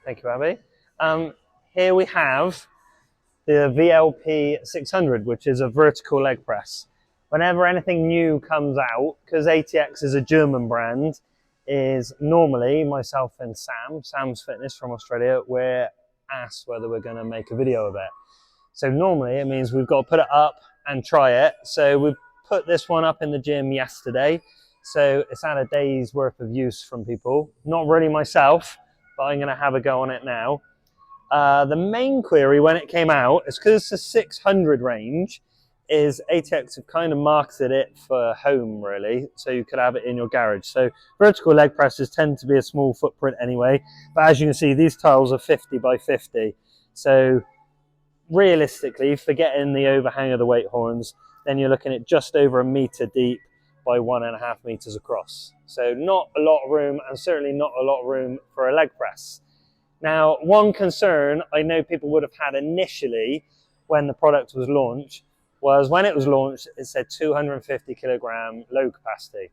Thank you, Abby. Here we have the VLP-600, which is a vertical leg press. Whenever anything new comes out, because ATX is a German brand, is normally myself and Sam's Fitness from Australia, we're asked whether we're going to make a video of it. So normally it means we've got to put it up and try it. So we put this one up in the gym yesterday. So it's had a day's worth of use from people. Not really myself, but I'm going to have a go on it now. The main query when it came out is because it's a 600 range, is ATX have kind of marketed it for home really, so you could have it in your garage. So vertical leg presses tend to be a small footprint anyway, but as you can see, these tiles are 50 by 50. So realistically, forgetting the overhang of the weight horns, then you're looking at just over 1 meter deep by 1.5 meters across. So not a lot of room, and certainly not a lot of room for a leg press. Now, one concern I know people would have had initially when the product was launched was when it was launched, it said 250 kilogram load capacity.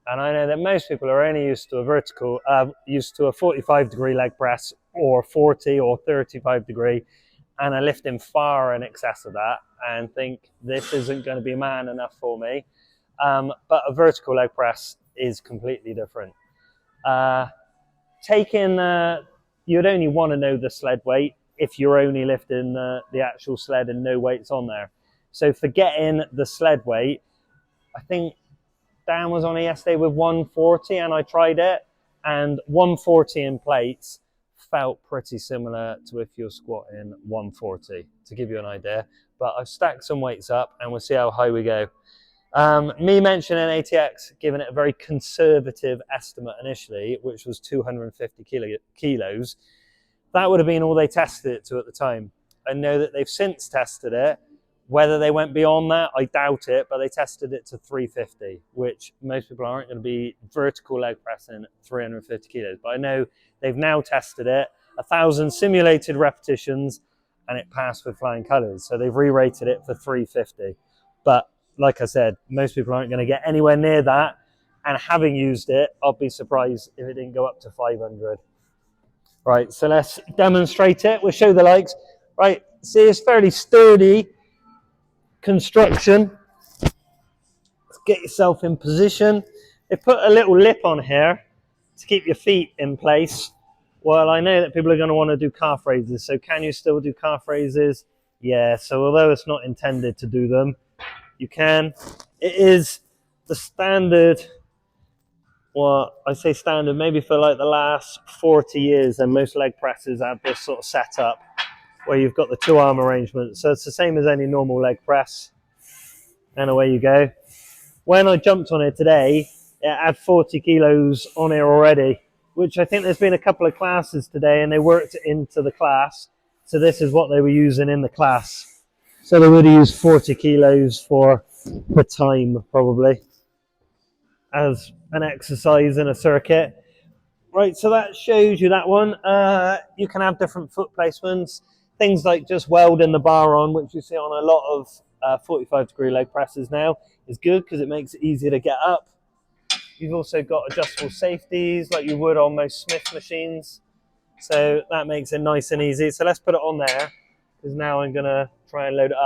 And I know that most people are only used to a 45 degree leg press or 40 or 35 degree, and are lifting far in excess of that and think this isn't going to be man enough for me. But a vertical leg press is completely different. You'd only want to know the sled weight if you're only lifting the actual sled and no weights on there. So forgetting the sled weight, I think Dan was on it yesterday with 140 and I tried it, and 140 in plates felt pretty similar to if you're squatting 140, to give you an idea. But I've stacked some weights up and we'll see how high we go. Me mentioning ATX, giving it a very conservative estimate initially, which was 250 kilos. That would have been all they tested it to at the time. I know that they've since tested it. Whether they went beyond that, I doubt it, but they tested it to 350, which most people aren't going to be vertical leg pressing 350 kilos. But I know they've now tested it, 1,000 simulated repetitions, and it passed with flying colours. So they've re-rated it for 350. But like I said, most people aren't going to get anywhere near that. And having used it, I'll be surprised if it didn't go up to 500. Right, so let's demonstrate it. We'll show the likes. Right, see, it's fairly sturdy construction. Let's get yourself in position. They put a little lip on here to keep your feet in place. Well, I know that people are going to want to do calf raises. So can you still do calf raises? Yeah, so although it's not intended to do them, you can. It is the standard, well, I say standard, maybe for like the last 40 years, and most leg presses have this sort of setup where you've got the 2-arm arrangement. So it's the same as any normal leg press. And away you go. When I jumped on it today, it had 40 kilos on it already, which I think there's been a couple of classes today and they worked it into the class. So this is what they were using in the class. So they would have used 40 kilos for time, probably, as an exercise in a circuit. Right, so that shows you that one. You can have different foot placements. Things like just welding the bar on, which you see on a lot of 45 degree leg presses now, is good because it makes it easier to get up. You've also got adjustable safeties like you would on most Smith machines. So that makes it nice and easy. So let's put it on there, because now I'm going to try and load it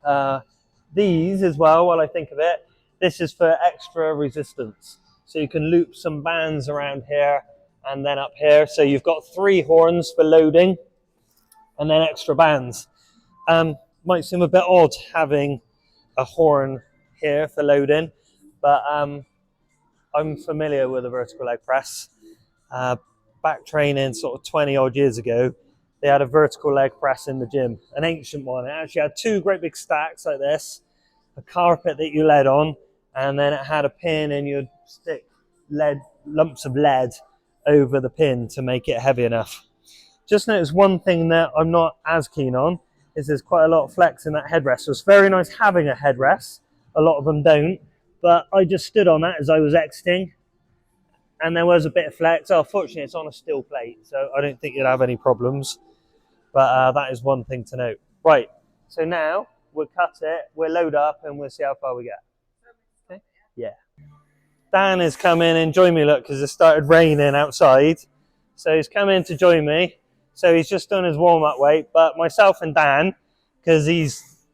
up. These as well, while I think of it, this is for extra resistance. So you can loop some bands around here and then up here. So you've got 3 horns for loading and then extra bands. Might seem a bit odd having a horn here for loading, but I'm familiar with a vertical leg press. Back training sort of 20 odd years ago, they had a vertical leg press in the gym, an ancient one. It actually had 2 great big stacks like this, a carpet that you led on, and then it had a pin and you'd stick lumps of lead over the pin to make it heavy enough. Just notice one thing that I'm not as keen on is there's quite a lot of flex in that headrest. So it's very nice having a headrest. A lot of them don't, but I just stood on that as I was exiting and there was a bit of flex. Oh, fortunately it's on a steel plate, so I don't think you'd have any problems. But that is one thing to note. Right, so now we'll cut it, we'll load up and we'll see how far we get. Okay? Yeah. Dan has come in and joined me, look, because it started raining outside. So he's come in to join me. So he's just done his warm-up weight, but myself and Dan, because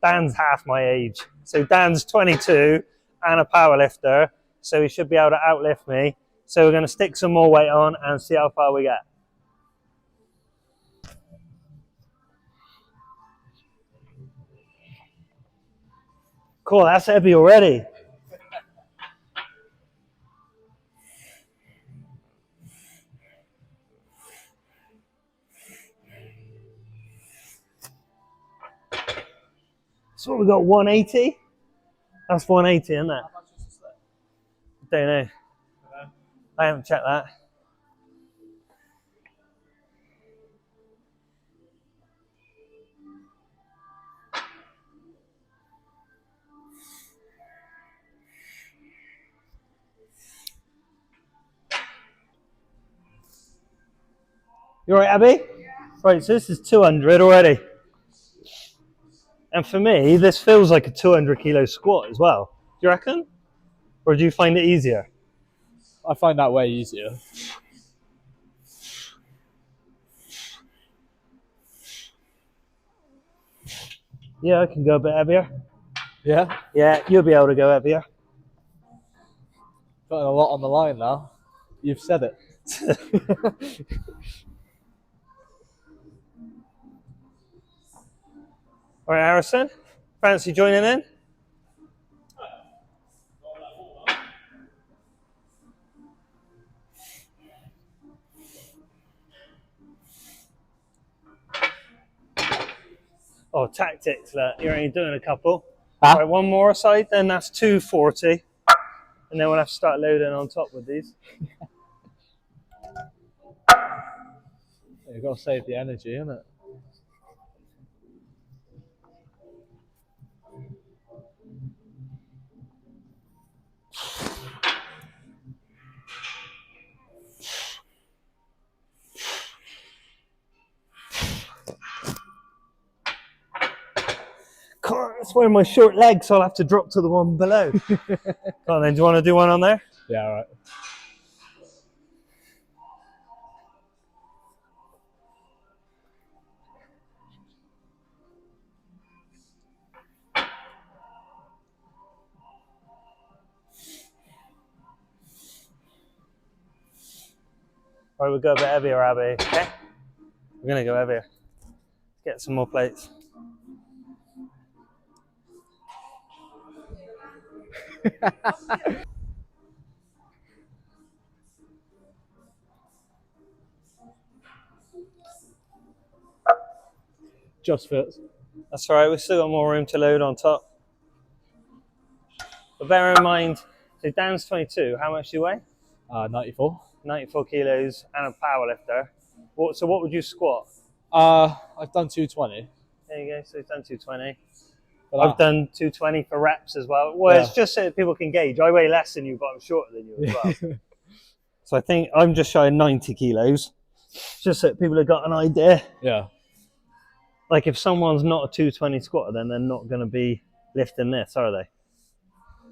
Dan's half my age. So Dan's 22 and a power lifter, so he should be able to outlift me. So we're going to stick some more weight on and see how far we get. Cool, that's heavy already. So what we got, 180? That's 180, isn't it? How much is the sled? Don't know. I haven't checked that. You all right, Abby? Yeah. Right, so this is 200 already. And for me, this feels like a 200 kilo squat as well. Do you reckon? Or do you find it easier? I find that way easier. Yeah, I can go a bit heavier. Yeah? Yeah, you'll be able to go heavier. Putting a lot on the line now. You've said it. All right, Harrison, fancy joining in? Oh, tactics, look, you're only doing a couple. Huh? All right, one more aside, then that's 240. And then we'll have to start loading on top with these. You've got to save the energy, innit? God, that's wearing my short legs, so I'll have to drop to the one below. Come on then, do you want to do one on there? Yeah, all right. All right, we'll go a bit heavier, Abby, okay? We're going to go heavier. Get some more plates. Just fits. That's all right, we've still got more room to load on top. But bear in mind, so Dan's 22, how much do you weigh? 94. 94 kilos and a power lifter. So what would you squat? I've done 220. There you go, so he's done 220. I've done 220 for reps as well. Well, yeah. It's just so that people can gauge. I weigh less than you, but I'm shorter than you as well. So I think I'm just shy of 90 kilos, just so that people have got an idea. Yeah. Like if someone's not a 220 squatter, then they're not going to be lifting this, are they?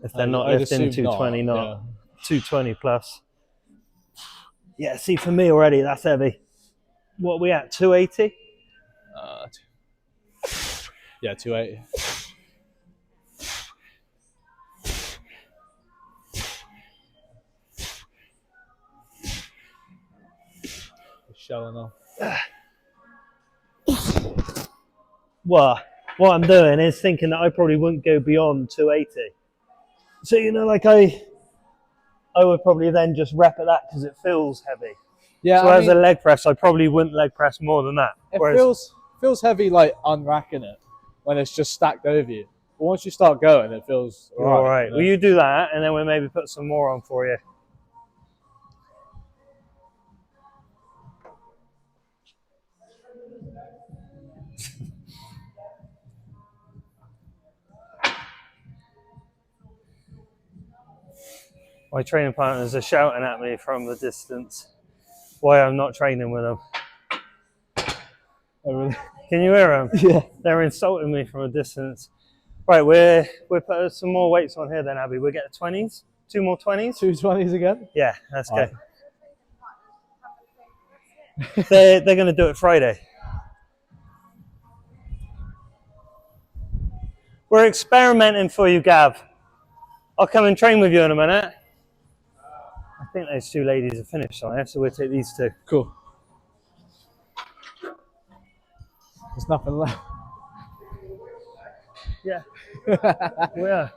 If they're not lifting 220, not 220 plus. Yeah, see, for me already, that's heavy. What are we at, 280? Yeah, 280. Showing off. Well, what I'm doing is thinking that I probably wouldn't go beyond 280. So, you know, like I would probably then just rep at that because it feels heavy. Yeah. So as a leg press, I probably wouldn't leg press more than that. It feels heavy, like unracking it when it's just stacked over you. But once you start going, it feels all right. You know? Well, you do that, and then we'll maybe put some more on for you. My training partners are shouting at me from the distance why I'm not training with them. Oh, really? Can you hear them? Yeah. They're insulting me from a distance. Right, we're putting some more weights on here then, Abby. We'll get the 20s. 2 more 20s? 220s again? Yeah, let's go. Right. They're going to do it Friday. We're experimenting for you, Gav. I'll come and train with you in a minute. I think those two ladies are finished on here, so we'll take these two. Cool. There's nothing left. Yeah. We are.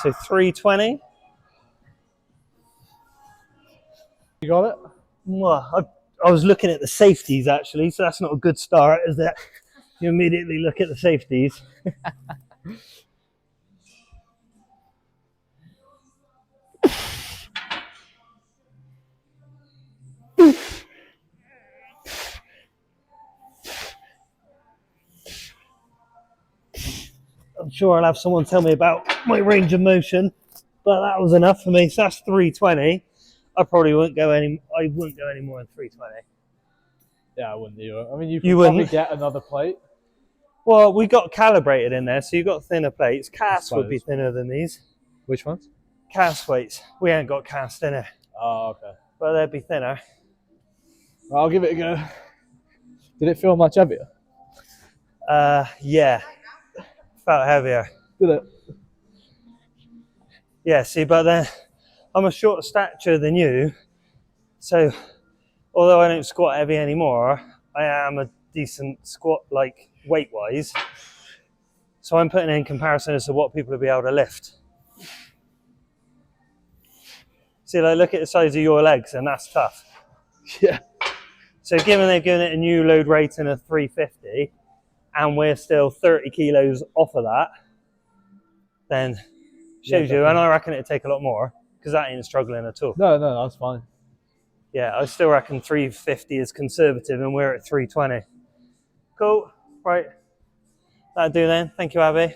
So 320. You got it? Well, I was looking at the safeties actually, so that's not a good start, is that? You immediately look at the safeties. I'm sure I'll have someone tell me about my range of motion, but that was enough for me. So that's 320. I probably wouldn't go any. I wouldn't go any more than 320. Yeah, I wouldn't either. I mean, you You probably wouldn't? get another plate. Well, we got calibrated in there, so you got thinner plates. Cast would be Suppose. thinner than these. Which ones? Cast weights. We ain't got cast in it, Oh, okay. but they'd be thinner. I'll give it a go. Did it feel much heavier? Yeah, felt heavier. Did it? Yeah, see, but then I'm a shorter stature than you, so although I don't squat heavy anymore, I am a decent squat, like weight-wise. So I'm putting in comparison as to what people will be able to lift. See, like, look at the size of your legs, and that's tough. Yeah. So given they've given it a new load rating of 350, and we're still 30 kilos off of that, then shows you, and I reckon it'd take a lot more, because that ain't struggling at all. No, that's fine. Yeah, I still reckon 350 is conservative, and we're at 320. Cool, right. That'll do then. Thank you, Abby.